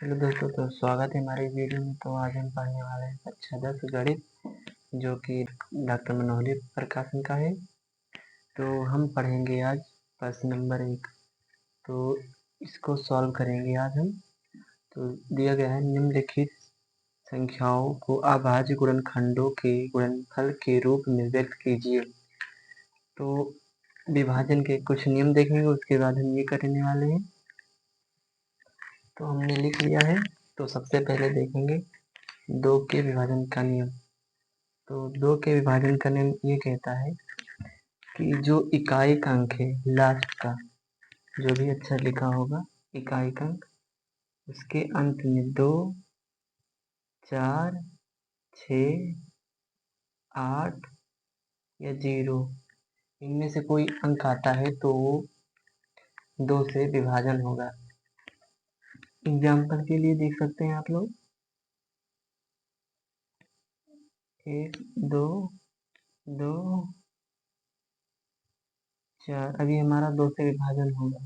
Hello दोस्तों, तो स्वागत है हमारे वीडियो में। तो आज हम पढ़ने वाले हैं कक्षा 10 गणित, जो कि डॉक्टर मनोहरी प्रकाशन का है। तो हम पढ़ेंगे आज प्रश्न नंबर 1। तो इसको सॉल्व करेंगे आज हम। तो दिया गया है, निम्नलिखित संख्याओं को अभाज्य गुणनखंडों के गुणनफल के रूप में व्यक्त कीजिए। तो विभाजन के कुछ नियम देखेंगे, उसके बाद हम ये करने वाले हैं। तो हमने लिख लिया है। तो सबसे पहले देखेंगे 2 के विभाजन का नियम। तो 2 के विभाजन का नियम ये कहता है कि जो इकाई का अंक है लास्ट का, जो भी अक्षर लिखा होगा इकाई का अंक, उसके अंत में 2, 4, 6, 8 या 0 इनमें से कोई अंक आता है तो वो 2 से विभाजन होगा। एग्जाम्पल के लिए देख सकते हैं आप लोग 1, 2, 2, 4, अभी हमारा 2 से विभाजन होगा।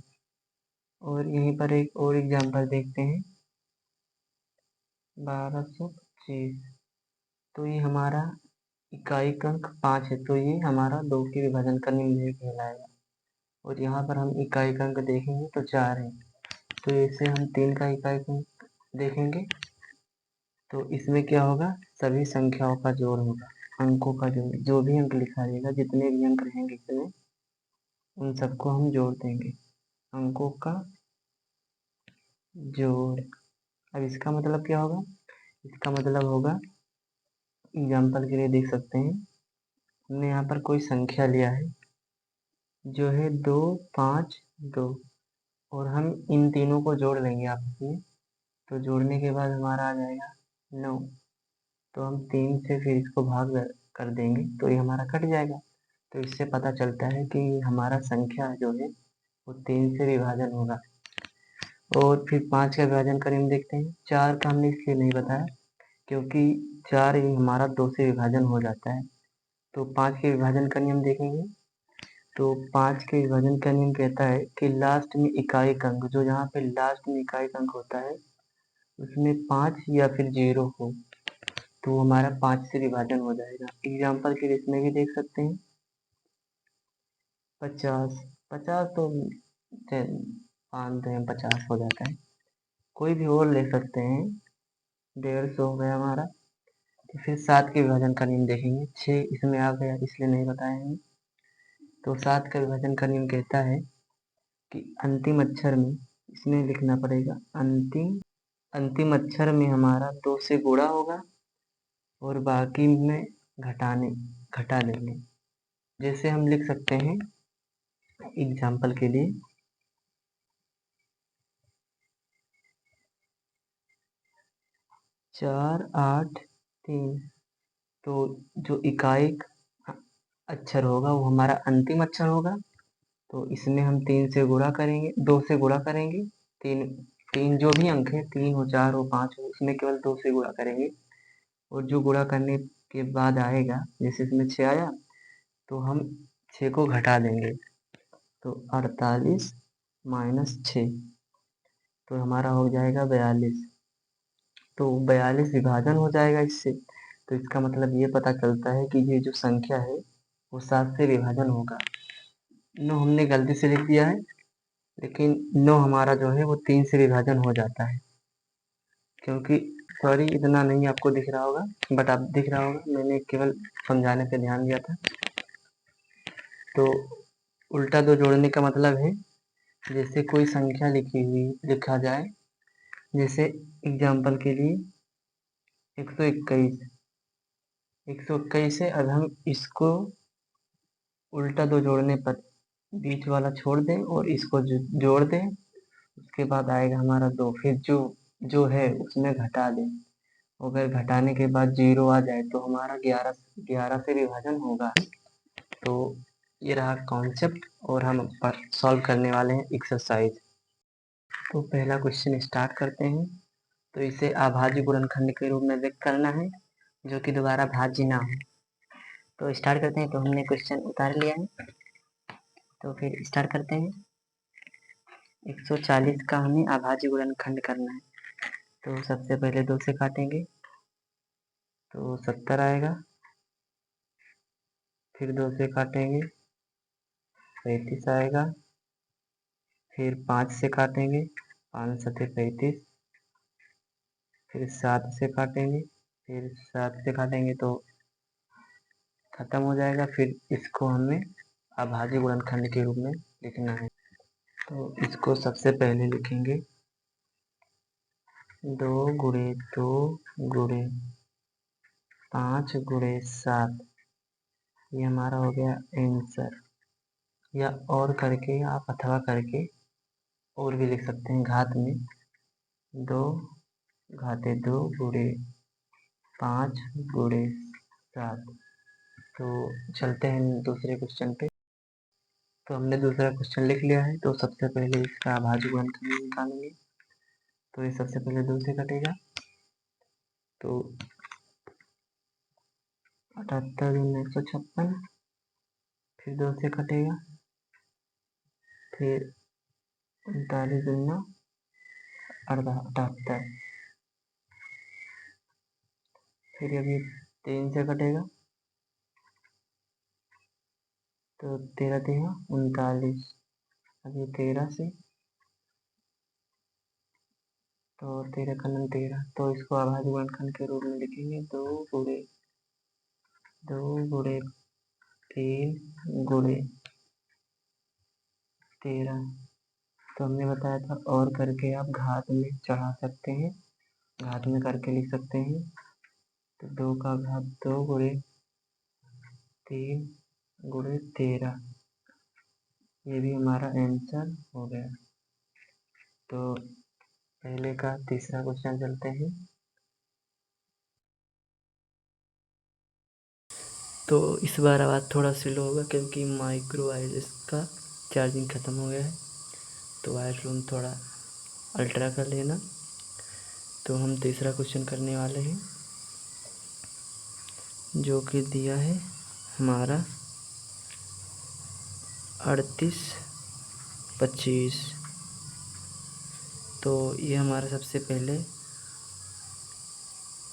और यहीं पर एक और एग्जाम्पल देखते हैं 1225। तो ये हमारा इकाई का अंक 5 है, तो ये हमारा 2 के विभाजन का नियम नहीं कहलाएगा। और यहाँ पर हम इकाई का अंक देखेंगे तो 4 है, तो इसे हम 3 का इकाई का अंक देखेंगे तो इसमें क्या होगा, सभी संख्याओं का जोड़ होगा, अंकों का जोड़। जो भी अंक लिखा रहेगा, जितने भी अंक रहेंगे इसमें, उन सबको हम जोड़ देंगे, अंकों का जोड़। अब इसका मतलब क्या होगा, इसका मतलब होगा, एग्जाम्पल के लिए देख सकते हैं, हमने यहाँ पर कोई संख्या लिया है जो है 2, 5, 2, और हम इन तीनों को जोड़ लेंगे आपस में। तो जोड़ने के बाद हमारा आ जाएगा 9। तो हम 3 से फिर इसको भाग कर देंगे तो ये हमारा कट जाएगा। तो इससे पता चलता है कि हमारा संख्या जो है वो 3 से विभाजन होगा। और फिर 5 का विभाजन कर हम देखते हैं। 4 का हमने इसलिए नहीं बताया क्योंकि 4 ही हमारा 2 से विभाजन हो जाता है। तो 5 के विभाजन का नियम देखेंगे। तो 5 के विभाजन का नियम कहता है कि लास्ट में इकाई अंक, जो यहाँ पे लास्ट में इकाई अंक होता है उसमें 5 या फिर 0 हो तो हमारा 5 से विभाजन हो जाएगा। एग्जाम्पल के लिए इसमें भी देख सकते हैं 50, 50 तो 50 हो जाता है। कोई भी और ले सकते हैं, 150 हो गया हमारा। तो फिर 7 के विभाजन का नियम देखेंगे। 6 इसमें आ गया इसलिए नहीं बताए हैं। तो 7 का विभाजन का नियम कहता है कि अंतिम अक्षर में, इसमें लिखना पड़ेगा अंतिम अक्षर में हमारा 2 से गुणा होगा और बाकी में घटा देंगे। जैसे हम लिख सकते हैं एग्जाम्पल के लिए 4, 8, 3। तो जो इकाई अक्षर होगा वो हमारा अंतिम अक्षर होगा। तो इसमें हम 3 से गुणा करेंगे, 2 से गुणा करेंगे। तीन तीन जो भी अंक है, 3 हो, 4 हो, 5 हो, उसमें केवल 2 से गुणा करेंगे। और जो गुणा करने के बाद आएगा, जैसे इसमें 6 आया तो हम 6 को घटा देंगे। तो 48 माइनस 6, तो हमारा हो जाएगा 42। तो 42 विभाजन हो जाएगा इससे। तो इसका मतलब ये पता चलता है कि ये जो संख्या है वो 7 से विभाजन होगा। 9 हमने गलती से लिख दिया है, लेकिन 9 हमारा जो है वो 3 से विभाजन हो जाता है। क्योंकि सॉरी, इतना नहीं आपको दिख रहा होगा, बट आप दिख रहा होगा, मैंने केवल समझाने पे ध्यान दिया था। तो उल्टा 2 जोड़ने का मतलब है, जैसे कोई संख्या लिखा जाए, जैसे एग्जाम्पल के लिए 121। 121 है, अब हम इसको उल्टा 2 जोड़ने पर बीच वाला छोड़ दें और इसको जोड़ दें, उसके बाद आएगा हमारा 2, फिर जो है उसमें घटा दें। अगर घटाने के बाद 0 आ जाए तो हमारा 11 से विभाजन होगा। तो ये रहा कॉन्सेप्ट, और हम सॉल्व करने वाले हैं एक्सरसाइज। तो पहला क्वेश्चन स्टार्ट करते हैं। तो इसे अभाज्य गुणनखंड के रूप में व्यक्त करना है, जो कि दोबारा भाज्य ना हो। तो स्टार्ट करते हैं। तो हमने क्वेश्चन उतार लिया है, तो फिर स्टार्ट करते हैं। 140 का हमें अभाज्य गुणनखंड करना है। तो सबसे पहले 2 से काटेंगे तो 70 आएगा। फिर 2 से काटेंगे 35 आएगा। फिर 5 से काटेंगे 5 सत्ते 35। फिर 7 से काटेंगे, फिर 7 से काटेंगे तो खत्म हो जाएगा। फिर इसको हमें अभाज्य गुणनखंड के रूप में लिखना है। तो इसको सबसे पहले लिखेंगे 2 गुणे 2 गुणे 5 गुणे 7, ये हमारा हो गया आंसर। या और करके आप अथवा करके और भी लिख सकते हैं घात में 2 घाते 2 गुणे 5 गुणे 7। तो चलते हैं दूसरे क्वेश्चन पे। तो हमने दूसरा क्वेश्चन लिख लिया है। तो सबसे पहले इसका अभाज्य गुणनखंड निकालेंगे। तो ये सबसे पहले 2 से कटेगा तो 78 दूनी 156। फिर 2 से कटेगा, फिर 39 दूना 78। फिर अभी 3 से कटेगा तो 13 तेरह 39। अभी 13 से तो 13 का 13। तो इसको अभाज्य गुणनखंड के रूप में लिखेंगे 2 गुणे 3 गुणे 13। तो हमने बताया था और करके आप घात में चढ़ा सकते हैं, घात में करके लिख सकते हैं। तो 2 का घात 2 गुणे 3 गुणे 13, ये भी हमारा आंसर हो गया। तो पहले का तीसरा क्वेश्चन चलते हैं। तो इस बार आवाज़ थोड़ा स्लो होगा क्योंकि माइक्रो वायरलेस का चार्जिंग ख़त्म हो गया है। तो वायर रूम थोड़ा अल्ट्रा कर लेना। तो हम तीसरा क्वेश्चन करने वाले हैं जो कि दिया है हमारा 38-25। तो ये हमारा सबसे पहले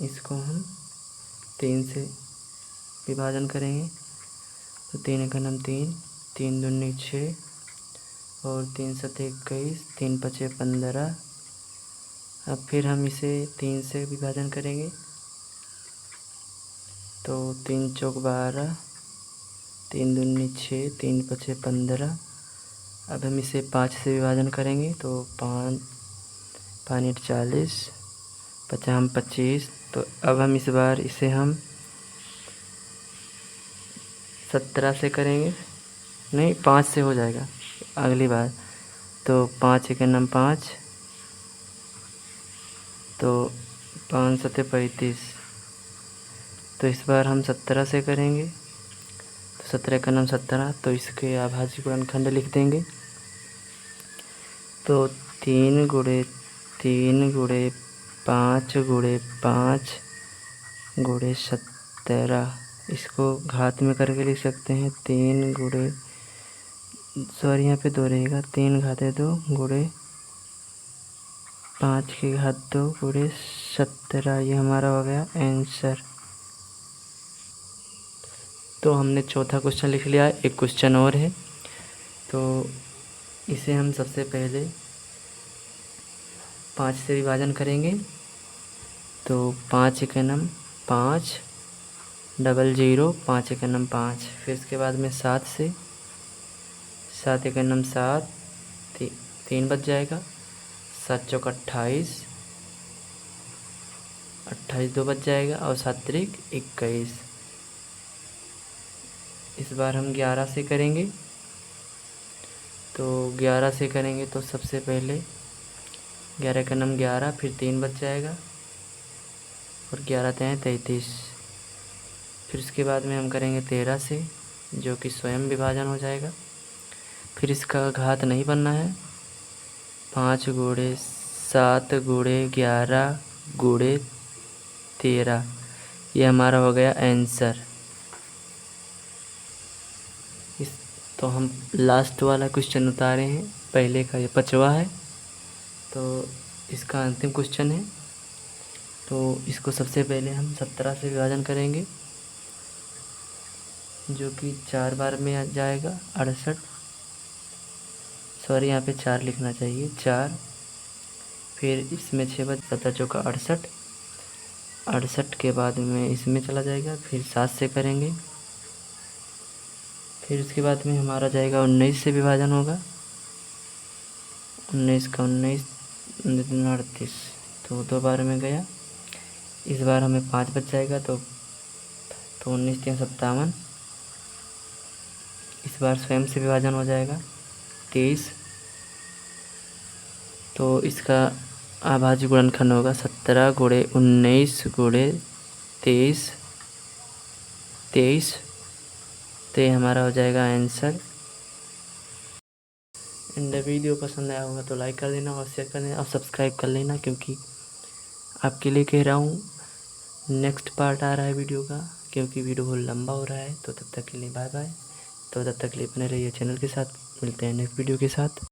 इसको हम 3 से विभाजन करेंगे। तो 3 एकम 3, 3 दूनी 6 और 3 सत्ते 21, 3 पचे 15। अब फिर हम इसे 3 से विभाजन करेंगे तो 3 चौक 12, 3 दूनी 6, 3 पचे 15। अब हम इसे 5 से विभाजन करेंगे तो 5 5 40, 50 25। तो अब हम इस बार इसे हम 17 से करेंगे, नहीं 5 से हो जाएगा अगली बार। तो 5 एकम 5, तो 5 सत्ते 35। तो इस बार हम 17 से करेंगे तो 17 एकम 17। तो इसके अभाज्य गुणनखंड लिख देंगे। तो 3 गुणे 3 गुणे 5 गुणे 5 गुणे 17, इसको घात में करके लिख सकते हैं 3 गुणे, सॉरी यहाँ पे 2 रहेगा, 3 घाते 2 गुणे 5 की घात 2 गुणे 17, ये हमारा हो गया आंसर। तो हमने चौथा क्वेश्चन लिख लिया है, एक क्वेश्चन और है। तो इसे हम सबसे पहले 5 से विभाजन करेंगे। तो 5 एकम 5, 00, 5 एकम 5। फिर इसके बाद में 7 से, 7 एकम 7, 3 बच जाएगा, 7 चौक 28, 28 2 बच जाएगा और 7 त्रिक 21। इस बार हम 11 से करेंगे। तो 11 से करेंगे तो सबसे पहले 11 एकम 11, फिर 3 बच जाएगा और 11 तें 33। फिर उसके बाद में हम करेंगे 13 से, जो कि स्वयं विभाजन हो जाएगा। फिर इसका घात नहीं बनना है। 5 गुणे 7 गुणे 11 गुणे 13, ये हमारा हो गया आंसर। तो हम लास्ट वाला क्वेश्चन उतारे हैं, पहले का ये 5वां है। तो इसका अंतिम क्वेश्चन है तो इसको सबसे पहले हम 17 से विभाजन करेंगे, जो कि 4 बार में आ जाएगा 68। सॉरी, यहाँ पे 4 लिखना चाहिए, 4। फिर इसमें 6 बच 17 चौका 68। 68 के बाद में इसमें चला जाएगा, फिर 7 से करेंगे, फिर उसके बाद में हमारा जाएगा 19 से विभाजन होगा। 19 का 19, 38, तो 2 बार में गया। इस बार हमें 5 बच जाएगा, तो 19 3 57। इस बार स्वयं से विभाजन हो जाएगा 23। तो इसका अभाज्य गुणनखंड होगा 17 गुणे 19 गुणे 23, 23। तो ये हमारा हो जाएगा आंसर। एंड वीडियो पसंद आया होगा तो लाइक कर देना और शेयर कर देना और सब्सक्राइब कर लेना, क्योंकि आपके लिए कह रहा हूँ नेक्स्ट पार्ट आ रहा है वीडियो का, क्योंकि वीडियो बहुत लंबा हो रहा है। तो तब तक के लिए बाय बाय। तो तब तक के लिए बने रहिए चैनल के साथ, मिलते हैं नेक्स्ट वीडियो के साथ।